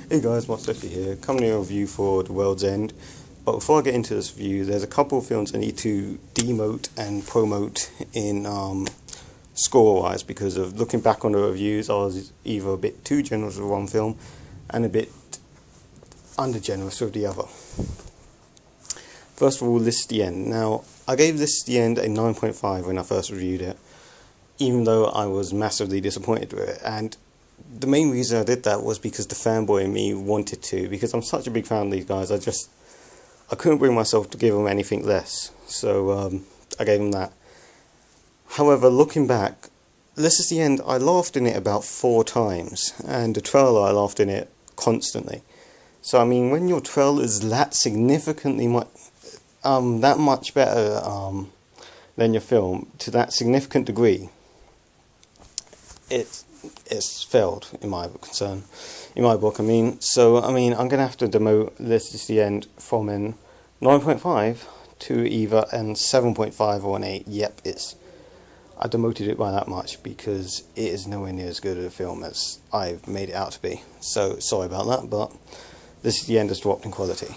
Hey guys, Mark50 here, coming to a review for The World's End. But before I get into this review, there's a couple of films I need to demote and promote in score-wise, because of looking back on the reviews, I was either a bit too generous with one film and a bit under-generous with the other. First of all, This Is the End. Now, I gave This Is the End a 9.5 when I first reviewed it, even though I was massively disappointed with it, and the main reason I did that was because the fanboy in me wanted to, because I'm such a big fan of these guys. I couldn't bring myself to give them anything less, so I gave them that. However, looking back, This Is the End, I laughed in it about 4 times, and the trailer I laughed in it constantly. So I mean, when your trailer is that significantly that much better than your film, to that significant degree, it's failed in my book. I'm gonna have to demote This Is the End from an 9.5 to either an 7.5 or an 8. Yep, I demoted it by that much because it is nowhere near as good a film as I've made it out to be. So sorry about that, but This Is the End has dropped in quality.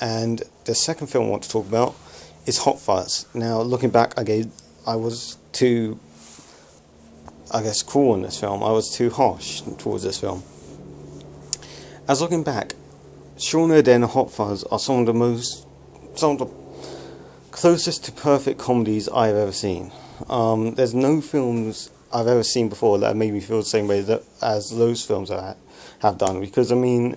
And the second film I want to talk about is Hot Fuzz. Now, looking back, I was too, cruel on this film. I was too harsh towards this film. As looking back, Shaun of the Dead and Hot Fuzz are some of the closest to perfect comedies I've ever seen. There's no films I've ever seen before that have made me feel the same way as those films have done, because I mean,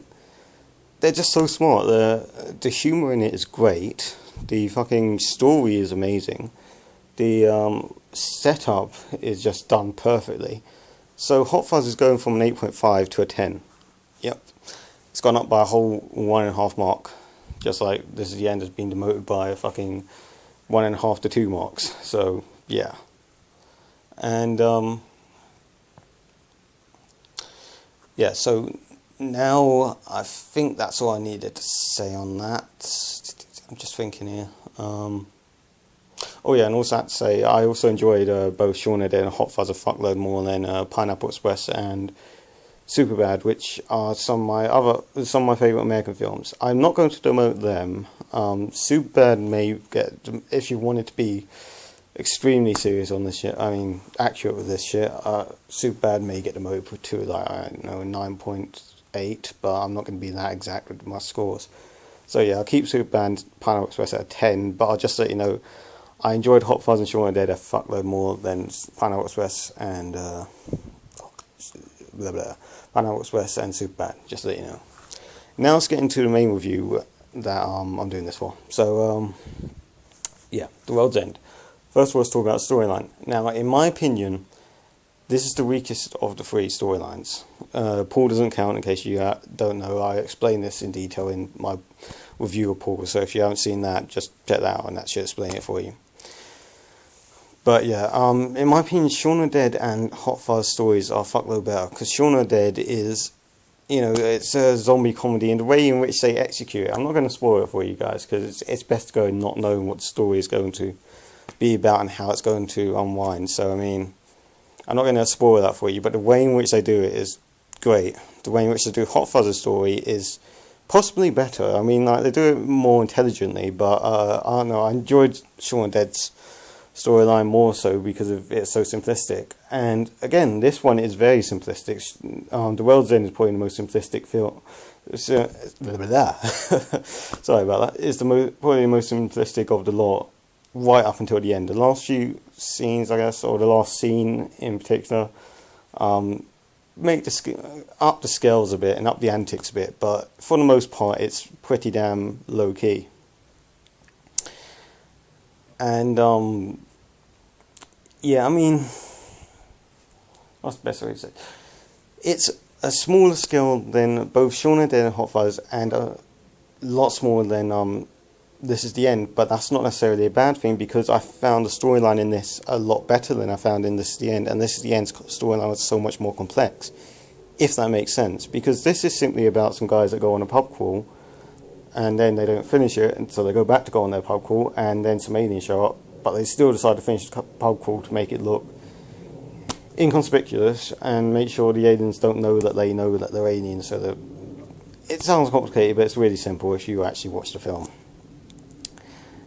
they're just so smart. The humour in it is great. The fucking story is amazing. The setup is just done perfectly. So Hot Fuzz is going from an 8.5 to a 10. Yep. It's gone up by a whole 1.5 mark. Just like This Is the End has been demoted by a fucking 1.5 to 2 marks. So, yeah. And, yeah, so now I think that's all I needed to say on that. I'm just thinking here. Oh yeah, and also I have to say, I also enjoyed both Shaun of the Dead and Hot Fuzz a fuckload more than Pineapple Express and Superbad, which are some of my favourite American films. I'm not going to demote them. Superbad may get, if you wanted to be extremely serious on this shit, I mean, accurate with this shit, Superbad may get demoted to, like, I don't know, 9.8, but I'm not going to be that exact with my scores. So yeah, I'll keep Superbad and Pineapple Express at a 10, but I'll just let you know, I enjoyed Hot Fuzz and Shaun of the Dead a fuckload more than Pineapple Express and Pineapple Express and Superbad, just to let you know. Now let's get into the main review that I'm doing this for. So, yeah, The World's End. First of all, let's talk about storyline. Now, in my opinion, this is the weakest of the 3 storylines. Paul doesn't count, in case you don't know. I explain this in detail in my review of Paul, so if you haven't seen that, just check that out and that should explain it for you. But yeah, in my opinion, Shaun of the Dead and Hot Fuzz stories are fuckload better, because Shaun of the Dead is, you know, it's a zombie comedy, and the way in which they execute it, I'm not going to spoil it for you guys, because it's best to go not knowing what the story is going to be about and how it's going to unwind. So I mean, I'm not going to spoil that for you, but the way in which they do it is great. The way in which they do Hot Fuzz's story is possibly better. I mean, like, they do it more intelligently, but I don't know, I enjoyed Shaun of the Dead's storyline more so because it's so simplistic. And again, this one is very simplistic. The World's End is probably the most simplistic film. Sorry about that. It's probably the most simplistic of the lot, right up until the end. The last few scenes, I guess, or the last scene in particular, make up the scales a bit and up the antics a bit, but for the most part, it's pretty damn low key. And yeah, I mean, what's the best way to say it? It's a smaller scale than both Shaun of the Dead and Hot Fuzz, and a lot smaller than This Is the End, but that's not necessarily a bad thing, because I found the storyline in this a lot better than I found in This Is the End, and This Is the End's storyline was so much more complex, if that makes sense, because this is simply about some guys that go on a pub crawl, and then they don't finish it, and so they go back to go on their pub crawl, and then some aliens show up, but they still decide to finish the pub crawl to make it look inconspicuous and make sure the aliens don't know that they know that they're aliens, so that it sounds complicated, but it's really simple if you actually watch the film.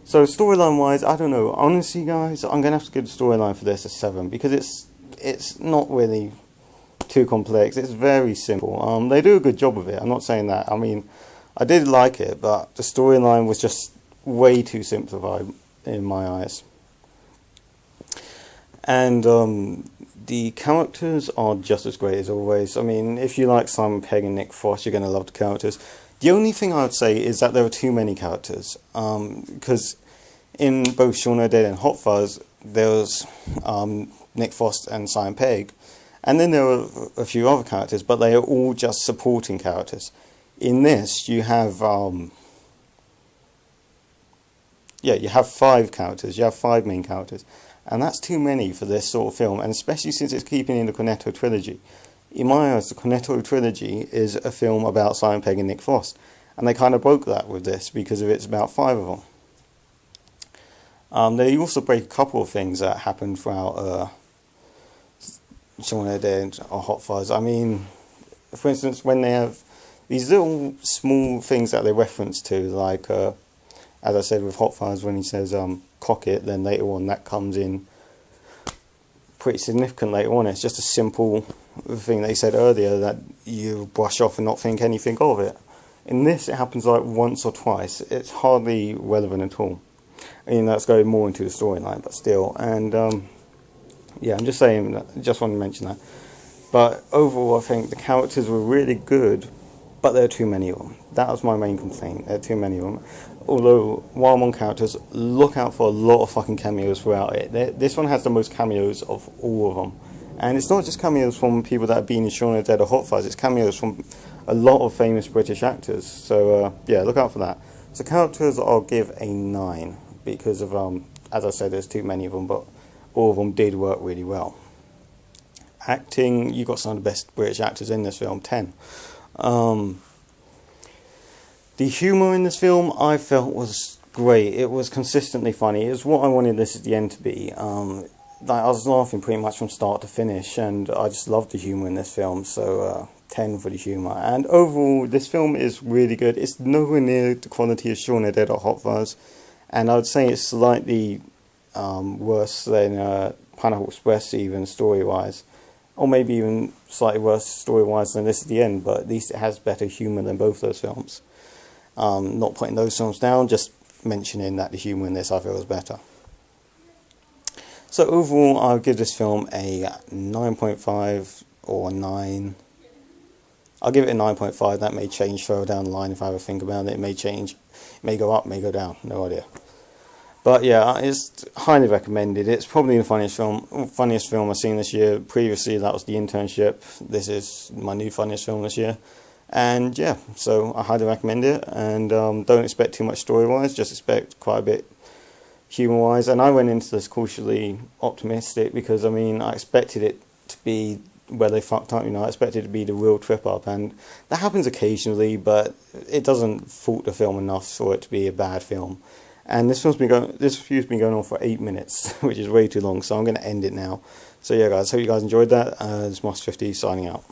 So storyline wise, I don't know. Honestly, guys, I'm gonna have to give the storyline for this a 7 because it's not really too complex. It's very simple. They do a good job of it. I'm not saying that. I mean, I did like it, but the storyline was just way too simplified in my eyes. And the characters are just as great as always. I mean, if you like Simon Pegg and Nick Frost, you're going to love the characters. The only thing I would say is that there are too many characters. Because in both Shaun of the Dead and Hot Fuzz, there was Nick Frost and Simon Pegg. And then there were a few other characters, but they are all just supporting characters. In this, you have... you have 5 characters. You have 5 main characters. And that's too many for this sort of film, and especially since it's keeping in the Cornetto trilogy. In my eyes, the Cornetto trilogy is a film about Simon Pegg and Nick Frost, and they kind of broke that with this because it's about 5 of them. They also break a couple of things that happened throughout Shaun of the Dead or Hot Fuzz. I mean, for instance, when they have these little small things that they reference to, like, as I said with Hot Fuzz, when he says, cock it, then later on that comes in pretty significant later on. It's just a simple thing they said earlier that you brush off and not think anything of it. In this, it happens like once or twice. It's hardly relevant at all. I mean, that's going more into the storyline, but still. And yeah, I'm just saying that, just want to mention that. But overall, I think the characters were really good, but there are too many of them. That was my main complaint. There are too many of them. Although, while I'm on characters, look out for a lot of fucking cameos throughout it. This one has the most cameos of all of them. And it's not just cameos from people that have been in Shaun of the Dead or Hot Fuzz, it's cameos from a lot of famous British actors. So, yeah, look out for that. So, characters I'll give a 9, because of, as I said, there's too many of them, but all of them did work really well. Acting, you got some of the best British actors in this film, 10. The humour in this film, I felt, was great. It was consistently funny. It was what I wanted this at the end to be. Like, I was laughing pretty much from start to finish, and I just loved the humour in this film, so 10 for the humour. And overall, this film is really good. It's nowhere near the quality of Shaun of the Dead or Hot Fuzz, and I would say it's slightly worse than Pineapple Express, even story-wise. Or maybe even slightly worse story-wise than this at the end, but at least it has better humour than both those films. Not putting those films down, just mentioning that the humour in this I feel was better. So overall, I'll give this film a 9.5 or 9. I'll give it a 9.5. That may change further down the line if I ever think about it. It may change. It may go up, may go down. No idea. But yeah, it's highly recommended. It's probably the funniest film I've seen this year. Previously, that was The Internship. This is my new funniest film this year. And yeah, so I highly recommend it. And don't expect too much story-wise. Just expect quite a bit humour-wise. And I went into this cautiously optimistic because, I mean, I expected it to be where they fucked up, you know. I expected it to be the real trip-up. And that happens occasionally, but it doesn't fault the film enough for it to be a bad film. And this review's been going on for 8 minutes, which is way too long, so I'm going to end it now. So yeah, guys, hope you guys enjoyed that. This is Moss50 signing out.